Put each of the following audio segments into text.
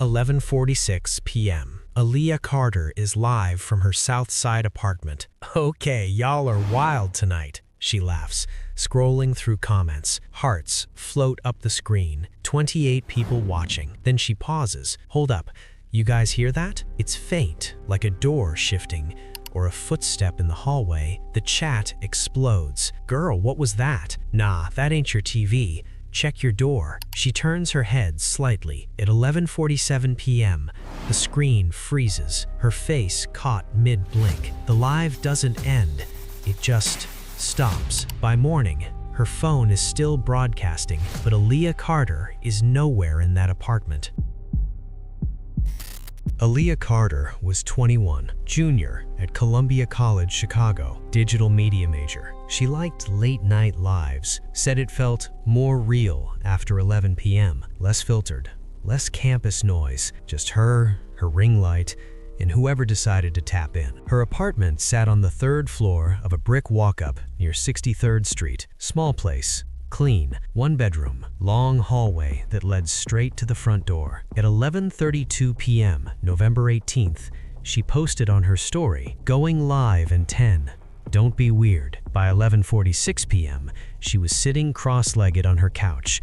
11:46 p.m. Aaliyah Carter is live from her South Side apartment. "Okay, y'all are wild tonight," she laughs, scrolling through comments. Hearts float up the screen. 28 people watching. Then she pauses. "Hold up. You guys hear that? It's faint, like a door shifting or a footstep in the hallway." The chat explodes. "Girl, what was that?" "Nah, that ain't your TV. Check your door." She turns her head slightly. At 11:47 p.m., the screen freezes, her face caught mid-blink. The live doesn't end. It just stops. By morning, her phone is still broadcasting, but Aaliyah Carter is nowhere in that apartment. Aaliyah Carter was 21, junior at Columbia College, Chicago, digital media major. She liked late-night lives, said it felt more real after 11 p.m., less filtered, less campus noise, just her ring light, and whoever decided to tap in. Her apartment sat on the 3rd floor of a brick walk-up near 63rd Street. Small place. Clean, 1 bedroom, long hallway that led straight to the front door. At 11:32 p.m., November 18th, she posted on her story, "Going live in 10. Don't be weird." By 11:46 p.m., she was sitting cross-legged on her couch,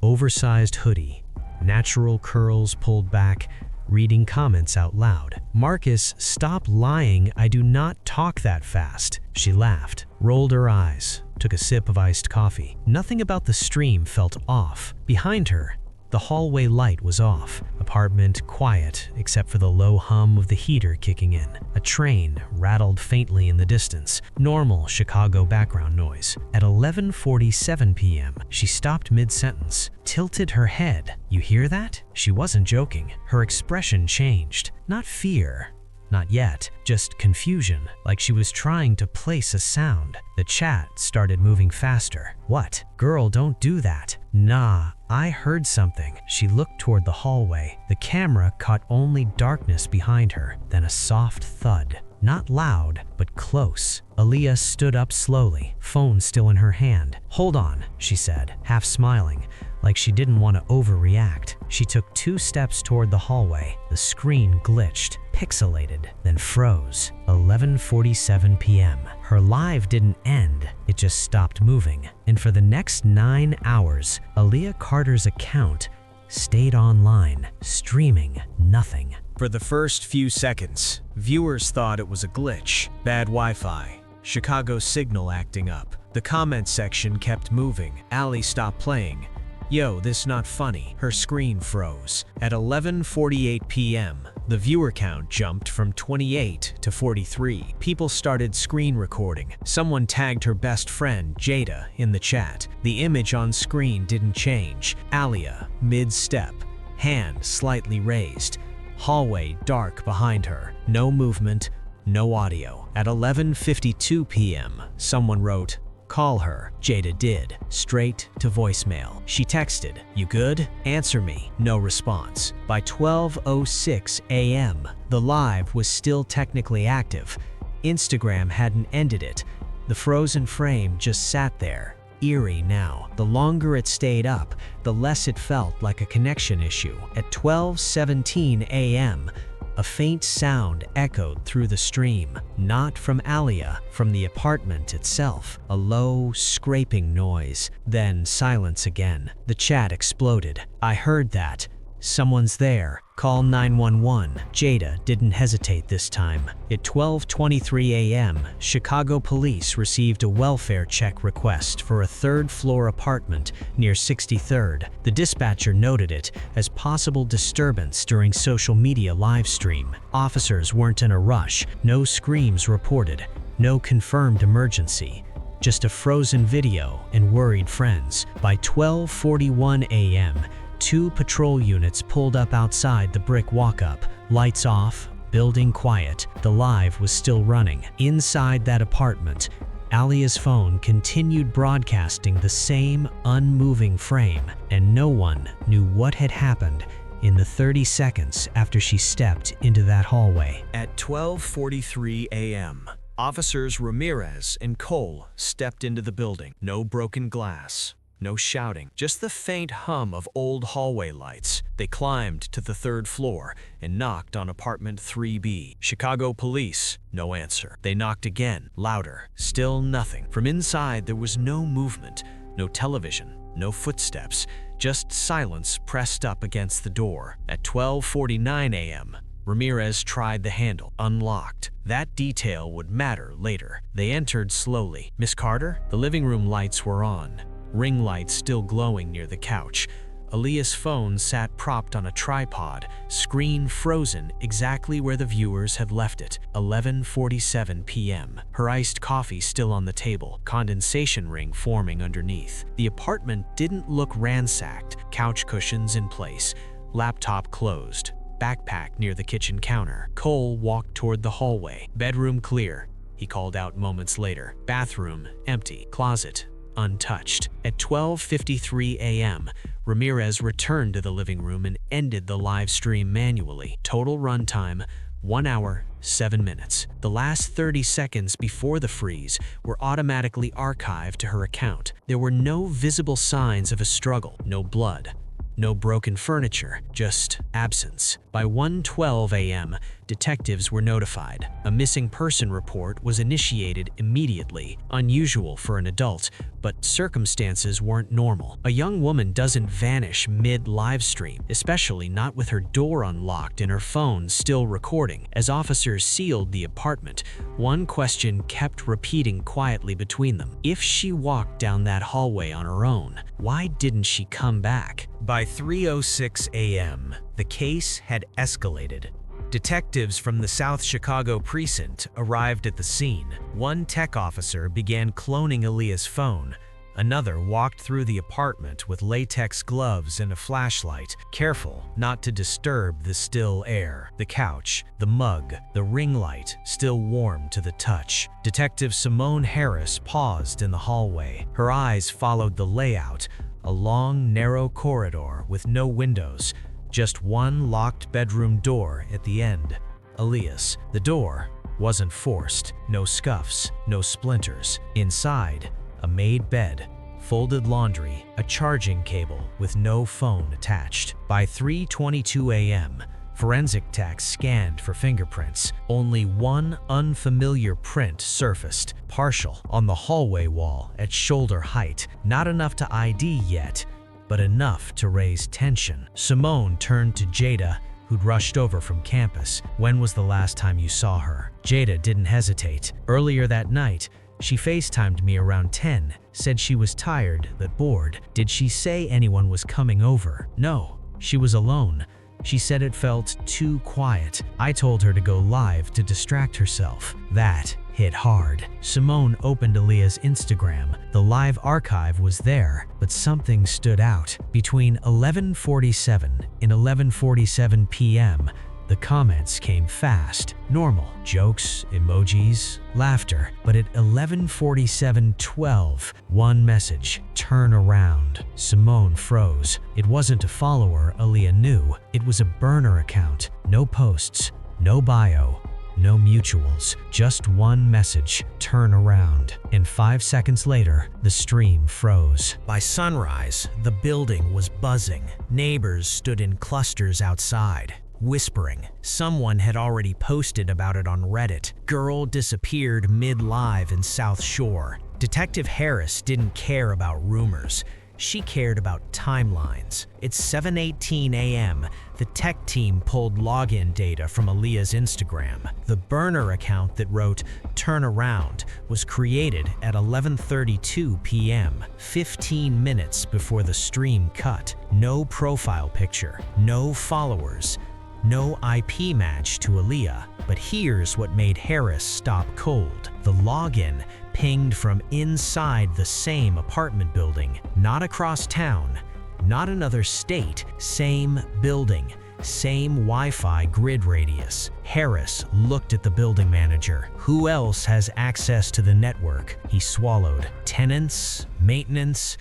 oversized hoodie, natural curls pulled back, reading comments out loud. "Marcus, stop lying. I do not talk that fast." She laughed, rolled her eyes, took a sip of iced coffee. Nothing about the stream felt off. Behind her, the hallway light was off. Apartment quiet, except for the low hum of the heater kicking in. A train rattled faintly in the distance. Normal Chicago background noise. At 11:47 p.m., she stopped mid-sentence, tilted her head. "You hear that?" She wasn't joking. Her expression changed. Not fear. Not yet, just confusion, like she was trying to place a sound. The chat started moving faster. "What? Girl, don't do that." "Nah, I heard something." She looked toward the hallway. The camera caught only darkness behind her, then a soft thud. Not loud, but close. Aaliyah stood up slowly, phone still in her hand. "Hold on," she said, half smiling, like she didn't want to overreact. She took 2 steps toward the hallway. The screen glitched, pixelated, then froze. 11:47 p.m. Her live didn't end, it just stopped moving. And for the next 9 hours, Aaliyah Carter's account stayed online, streaming nothing. For the first few seconds, viewers thought it was a glitch, bad Wi-Fi, Chicago signal acting up. The comment section kept moving. Allie stopped playing. "Yo, this not funny." Her screen froze. At 11:48 p.m., the viewer count jumped from 28 to 43. People started screen recording. Someone tagged her best friend, Jada, in the chat. The image on screen didn't change. Aaliyah, mid-step, hand slightly raised. Hallway dark behind her. No movement, no audio. At 11:52 p.m., someone wrote, "Call her." Jada did, straight to voicemail. She texted, "You good? Answer me." No response. By 12:06 a.m., the live was still technically active. Instagram hadn't ended it. The frozen frame just sat there, eerie now. The longer it stayed up, the less it felt like a connection issue. At 12:17 a.m., a faint sound echoed through the stream, not from Aaliyah, from the apartment itself. A low, scraping noise, then silence again. The chat exploded. "I heard that. Someone's there. Call 911. Jada didn't hesitate this time. At 12:23 a.m., Chicago police received a welfare check request for a 3rd-floor apartment near 63rd. The dispatcher noted it as possible disturbance during social media live stream. Officers weren't in a rush. No screams reported. No confirmed emergency. Just a frozen video and worried friends. By 12:41 a.m., 2 patrol units pulled up outside the brick walk-up. Lights off, building quiet. The live was still running. Inside that apartment, Aaliyah's phone continued broadcasting the same unmoving frame, and no one knew what had happened in the 30 seconds after she stepped into that hallway. At 12:43 a.m., Officers Ramirez and Cole stepped into the building. No broken glass. no shouting, just the faint hum of old hallway lights. They climbed to the third floor and knocked on apartment 3B. Chicago police, no answer. They knocked again, louder, still nothing. From inside, there was no movement, no television, no footsteps, just silence pressed up against the door. At 12:49 a.m., Ramirez tried the handle, unlocked. That detail would matter later. They entered slowly. Miss Carter? The living room lights were on, ring lights still glowing near the couch. Aaliyah's phone sat propped on a tripod, screen frozen exactly where the viewers had left it. 11:47 p.m. Her iced coffee still on the table, condensation ring forming underneath. The apartment didn't look ransacked, couch cushions in place, laptop closed, backpack near the kitchen counter. Cole walked toward the hallway. Bedroom clear, he called out moments later. Bathroom empty, closet untouched. At 12:53 a.m., Ramirez returned to the living room and ended the live stream manually. Total runtime, 1 hour, 7 minutes. The last 30 seconds before the freeze were automatically archived to her account. There were no visible signs of a struggle, no blood, no broken furniture, just absence. By 1:12 a.m., detectives were notified. A missing person report was initiated immediately, unusual for an adult, but circumstances weren't normal. A young woman doesn't vanish mid-live stream, especially not with her door unlocked and her phone still recording. As officers sealed the apartment, one question kept repeating quietly between them. If she walked down that hallway on her own, why didn't she come back? By 3:06 a.m., the case had escalated. Detectives from the South Chicago precinct arrived at the scene. One tech officer began cloning Aaliyah's phone. Another walked through the apartment with latex gloves and a flashlight, careful not to disturb the still air. The couch, the mug, the ring light, still warm to the touch. Detective Simone Harris paused in the hallway. Her eyes followed the layout, a long, narrow corridor with no windows, just one locked bedroom door at the end. Aaliyah's. The door wasn't forced. No scuffs, no splinters. Inside, a made bed, folded laundry, a charging cable with no phone attached. By 3:22 a.m., forensic techs scanned for fingerprints. Only one unfamiliar print surfaced, partial, on the hallway wall at shoulder height. Not enough to ID yet, but enough to raise tension. Simone turned to Jada, who'd rushed over from campus. When was the last time you saw her? Jada didn't hesitate. Earlier that night, she FaceTimed me around 10, said she was tired but bored. Did she say anyone was coming over? No, she was alone. She said it felt too quiet. I told her to go live to distract herself. That hit hard. Simone opened Aaliyah's Instagram. The live archive was there, but something stood out. Between 11:47 and 11:47 p.m., the comments came fast. Normal. Jokes, emojis, laughter. But at 11:47:12, one message. Turn around. Simone froze. It wasn't a follower Aaliyah knew. It was a burner account. No posts, no bio, no mutuals. Just one message. Turn around. And 5 seconds later, the stream froze. By sunrise, the building was buzzing. Neighbors stood in clusters outside, whispering. Someone had already posted about it on Reddit. Girl disappeared mid-live in South Shore. Detective Harris didn't care about rumors. She cared about timelines. At 7:18 a.m., the tech team pulled login data from Aaliyah's Instagram. The burner account that wrote "Turn Around" was created at 11:32 p.m., 15 minutes before the stream cut. No profile picture, no followers, no IP match to Aaliyah. But here's what made Harris stop cold. The login pinged from inside the same apartment building, not across town, not another state, same building, same Wi-Fi grid radius. Harris looked at the building manager. Who else has access to the network? He swallowed. Tenants? Maintenance?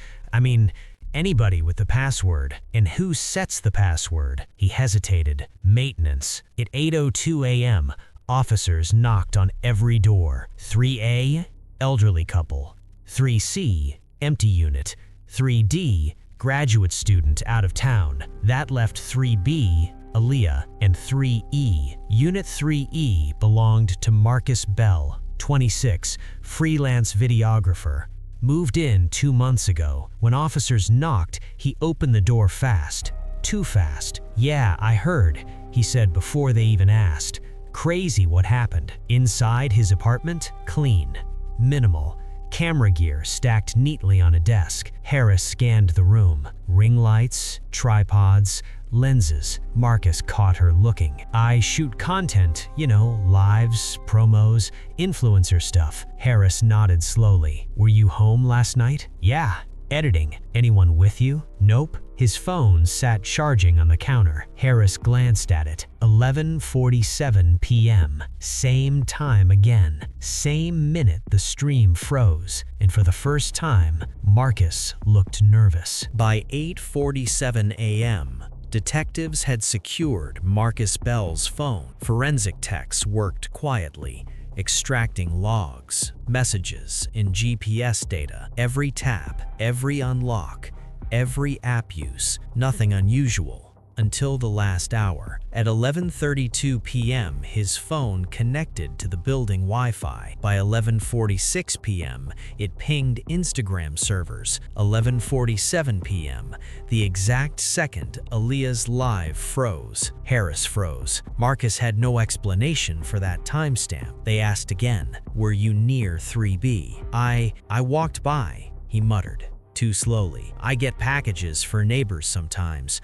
Anybody with the password. And who sets the password? He hesitated. Maintenance. At 8:02 a.m., officers knocked on every door. 3A, elderly couple. 3C, empty unit. 3D, graduate student out of town. That left 3B, Aaliyah, and 3E. Unit 3E belonged to Marcus Bell, 26, freelance videographer. Moved in 2 months ago. When officers knocked, he opened the door fast. Too fast. "Yeah, I heard," he said before they even asked. Crazy what happened. Inside his apartment, clean. Minimal. Camera gear stacked neatly on a desk. Harris scanned the room. Ring lights, tripods, lenses. Marcus caught her looking. "I shoot content, lives, promos, influencer stuff." Harris nodded slowly. "Were you home last night?" "Yeah, editing." "Anyone with you?" "Nope." His phone sat charging on the counter. Harris glanced at it. 11:47 p.m. Same time again. Same minute the stream froze. And for the first time, Marcus looked nervous. By 8:47 a.m., detectives had secured Marcus Bell's phone. Forensic techs worked quietly, extracting logs, messages, and GPS data. Every tap, every unlock, every app use, nothing unusual. Until the last hour. At 11:32 p.m., his phone connected to the building Wi-Fi. By 11:46 p.m., it pinged Instagram servers. 11:47 p.m., the exact second Aaliyah's live froze. Harris froze. Marcus had no explanation for that timestamp. They asked again, "Were you near 3B?" I walked by," he muttered. Too slowly. "I get packages for neighbors sometimes,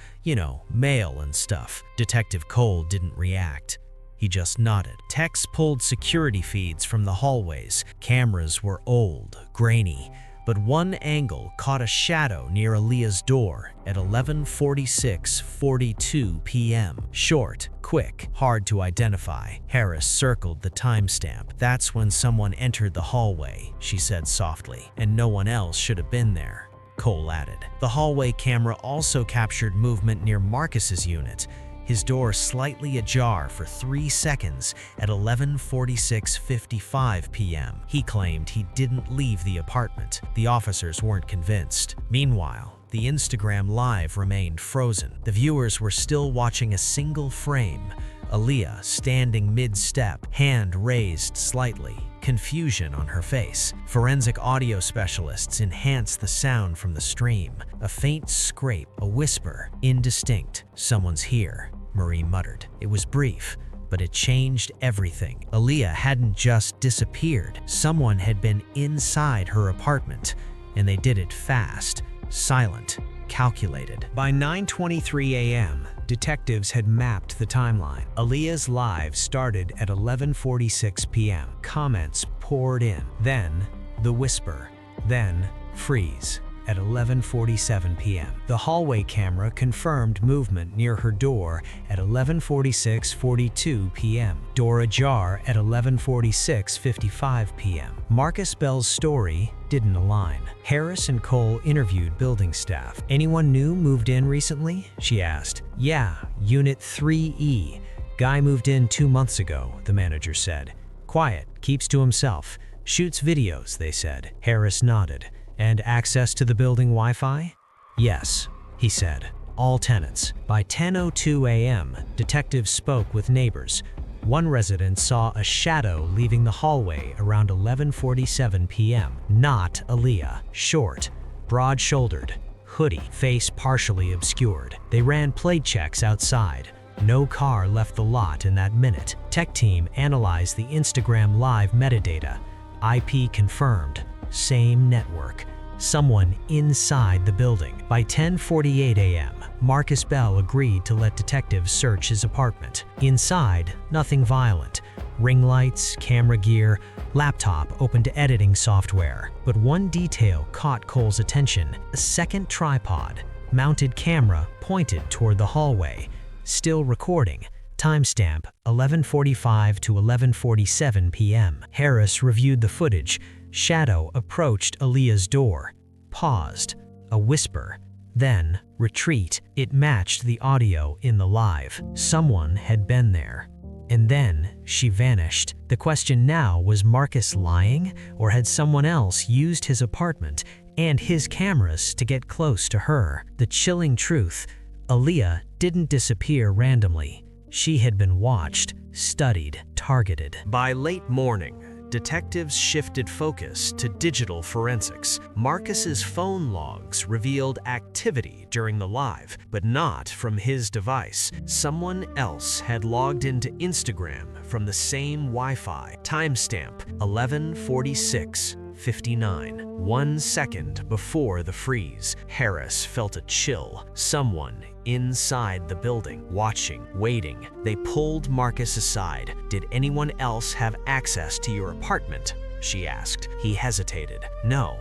mail and stuff." Detective Cole didn't react. He just nodded. Techs pulled security feeds from the hallways. Cameras were old, grainy, but one angle caught a shadow near Aaliyah's door at 11:46:42 p.m. Short, quick, hard to identify. Harris circled the timestamp. "That's when someone entered the hallway," she said softly, "and no one else should have been there," Cole added. The hallway camera also captured movement near Marcus's unit. His door slightly ajar for 3 seconds at 11:46:55 p.m. He claimed he didn't leave the apartment. The officers weren't convinced. Meanwhile, the Instagram Live remained frozen. The viewers were still watching a single frame. Aaliyah standing mid-step, hand raised slightly, confusion on her face. Forensic audio specialists enhanced the sound from the stream. A faint scrape, a whisper, indistinct. "Someone's here," Marie muttered. It was brief, but it changed everything. Aaliyah hadn't just disappeared. Someone had been inside her apartment, and they did it fast, silent, calculated. By 9:23 a.m., detectives had mapped the timeline. Aaliyah's live started at 11:46 p.m. Comments poured in. Then, the whisper. Then, freeze. At 11:47 p.m. The hallway camera confirmed movement near her door at 11:46:42 p.m. Door ajar at 11:46:55 p.m. Marcus Bell's story didn't align. Harris and Cole interviewed building staff. "Anyone new moved in recently?" she asked. "Yeah, Unit 3E. Guy moved in 2 months ago," the manager said. "Quiet, keeps to himself. Shoots videos," they said. Harris nodded. "And access to the building Wi-Fi?" "Yes," he said. "All tenants." By 10:02 a.m., detectives spoke with neighbors. One resident saw a shadow leaving the hallway around 11:47 p.m. Not Aaliyah. Short, broad-shouldered, hoodie, face partially obscured. They ran plate checks outside. No car left the lot in that minute. Tech team analyzed the Instagram Live metadata. IP confirmed. Same network. Someone inside the building. By 10:48 a.m., Marcus Bell agreed to let detectives search his apartment. Inside, nothing violent. Ring lights, camera gear, laptop open to editing software. But one detail caught Cole's attention. A second tripod, mounted camera pointed toward the hallway. Still recording. Timestamp 11:45 to 11:47 p.m. Harris reviewed the footage. Shadow approached Aaliyah's door, paused, a whisper, then retreat. It matched the audio in the live. Someone had been there. And then she vanished. The question now was Marcus lying, or had someone else used his apartment and his cameras to get close to her. The chilling truth, Aaliyah didn't disappear randomly. She had been watched, studied, targeted. By late morning, detectives shifted focus to digital forensics. Marcus's phone logs revealed activity during the live, but not from his device. Someone else had logged into Instagram from the same Wi-Fi. Timestamp 11:46:59. 1 second before the freeze, Harris felt a chill. Someone inside the building, watching, waiting. They pulled Marcus aside. "Did anyone else have access to your apartment?" she asked. He hesitated. "No,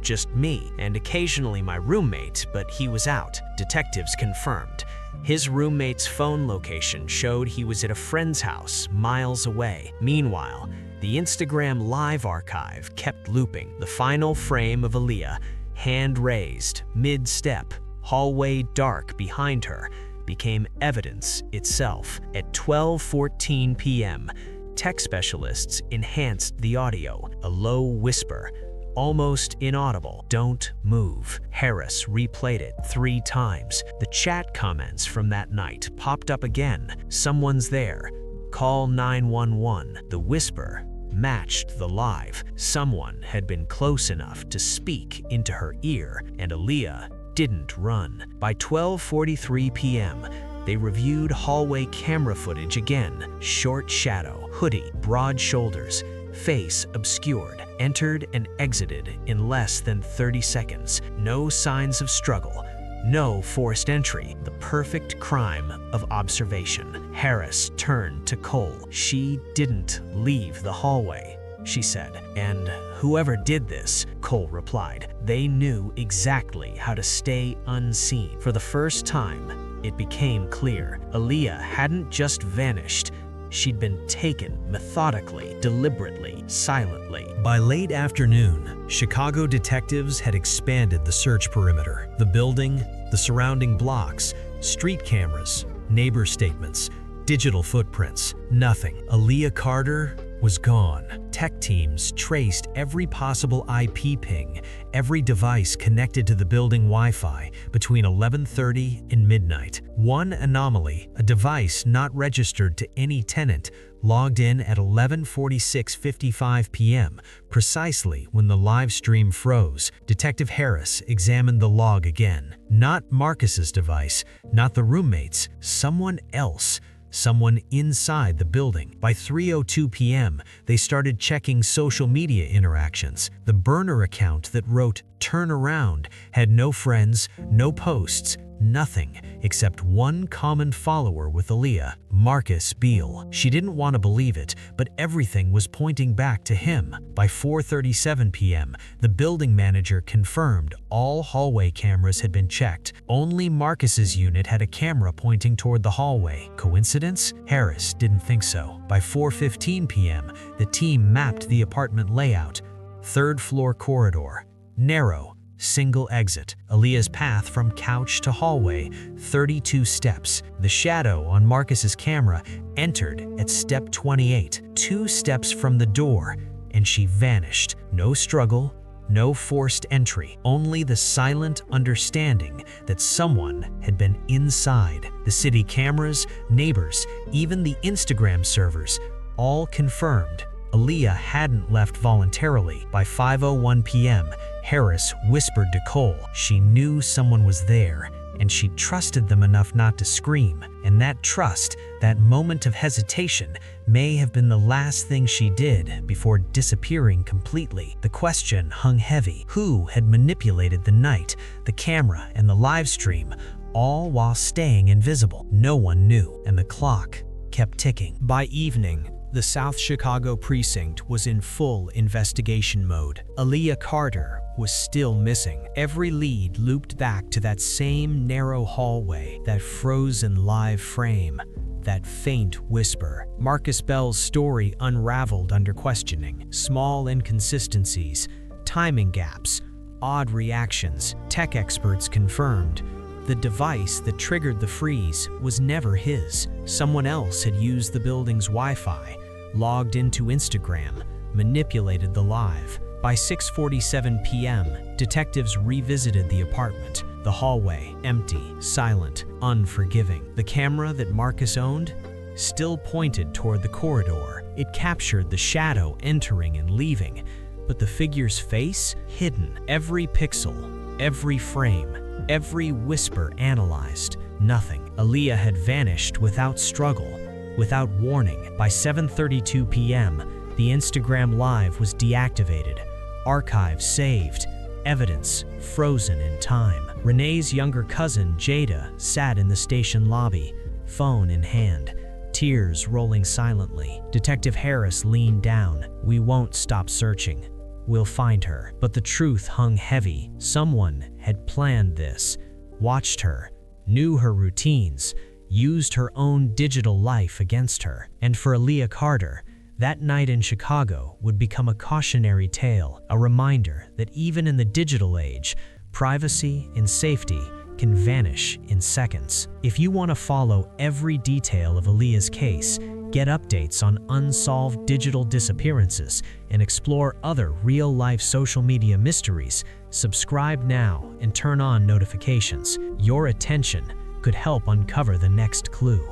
just me, and occasionally my roommate, but he was out," detectives confirmed. His roommate's phone location showed he was at a friend's house miles away. Meanwhile, the Instagram live archive kept looping. The final frame of Aaliyah, hand raised, mid-step, hallway dark behind her, became evidence itself. At 12:14 p.m., tech specialists enhanced the audio. A low whisper, almost inaudible. "Don't move." Harris replayed it 3 times. The chat comments from that night popped up again. "Someone's there. Call 911. The whisper matched the live. Someone had been close enough to speak into her ear, and Aaliyah didn't run. By 12:43 p.m., they reviewed hallway camera footage again. Short shadow, hoodie, broad shoulders, face obscured, entered and exited in less than 30 seconds. No signs of struggle, no forced entry. The perfect crime of observation. Harris turned to Cole. "She didn't leave the hallway," she said. "And whoever did this," Cole replied, "they knew exactly how to stay unseen." For the first time, it became clear. Aaliyah hadn't just vanished. She'd been taken methodically, deliberately, silently. By late afternoon, Chicago detectives had expanded the search perimeter. The building, the surrounding blocks, street cameras, neighbor statements, digital footprints, nothing. Aaliyah Carter was gone. Tech teams traced every possible IP ping, every device connected to the building Wi-Fi between 11:30 and midnight. One anomaly, a device not registered to any tenant, logged in at 11:46:55 p.m., precisely when the live stream froze. Detective Harris examined the log again. Not Marcus's device, not the roommate's, someone else. Someone inside the building. By 3:02 p.m., they started checking social media interactions. The burner account that wrote "turn around" had no friends, no posts, nothing except one common follower with Aaliyah, Marcus Beale. She didn't want to believe it, but everything was pointing back to him. By 4:37 p.m., the building manager confirmed all hallway cameras had been checked. Only Marcus's unit had a camera pointing toward the hallway. Coincidence? Harris didn't think so. By 4:15 p.m., the team mapped the apartment layout. 3rd floor corridor, narrow, single exit. Aaliyah's path from couch to hallway, 32 steps. The shadow on Marcus's camera entered at step 28, 2 steps from the door, and she vanished. No struggle, no forced entry, only the silent understanding that someone had been inside. The city cameras, neighbors, even the Instagram servers, all confirmed Aaliyah hadn't left voluntarily. By 5:01 p.m., Harris whispered to Cole she knew someone was there, and she trusted them enough not to scream. And that trust, that moment of hesitation, may have been the last thing she did before disappearing completely. The question hung heavy. Who had manipulated the night, the camera, and the live stream, all while staying invisible? No one knew, and the clock kept ticking. By evening, the South Chicago precinct was in full investigation mode. Aaliyah Carter was still missing. Every lead looped back to that same narrow hallway, that frozen live frame, that faint whisper. Marcus Bell's story unraveled under questioning. Small inconsistencies, timing gaps, odd reactions. Tech experts confirmed the device that triggered the freeze was never his. Someone else had used the building's Wi-Fi, logged into Instagram, manipulated the live. By 6:47 p.m., detectives revisited the apartment. The hallway, empty, silent, unforgiving. The camera that Marcus owned still pointed toward the corridor. It captured the shadow entering and leaving, but the figure's face hidden. Every pixel, every frame, every whisper analyzed. Nothing. Aaliyah had vanished without struggle, without warning. By 7:32 p.m., the Instagram Live was deactivated. Archives saved. Evidence frozen in time. Renee's younger cousin, Jada, sat in the station lobby, phone in hand, tears rolling silently. Detective Harris leaned down. "We won't stop searching. We'll find her." But the truth hung heavy. Someone had planned this, watched her, knew her routines, used her own digital life against her. And for Aaliyah Carter, that night in Chicago would become a cautionary tale, a reminder that even in the digital age, privacy and safety can vanish in seconds. If you want to follow every detail of Aaliyah's case, get updates on unsolved digital disappearances, and explore other real-life social media mysteries, subscribe now and turn on notifications. Your attention could help uncover the next clue.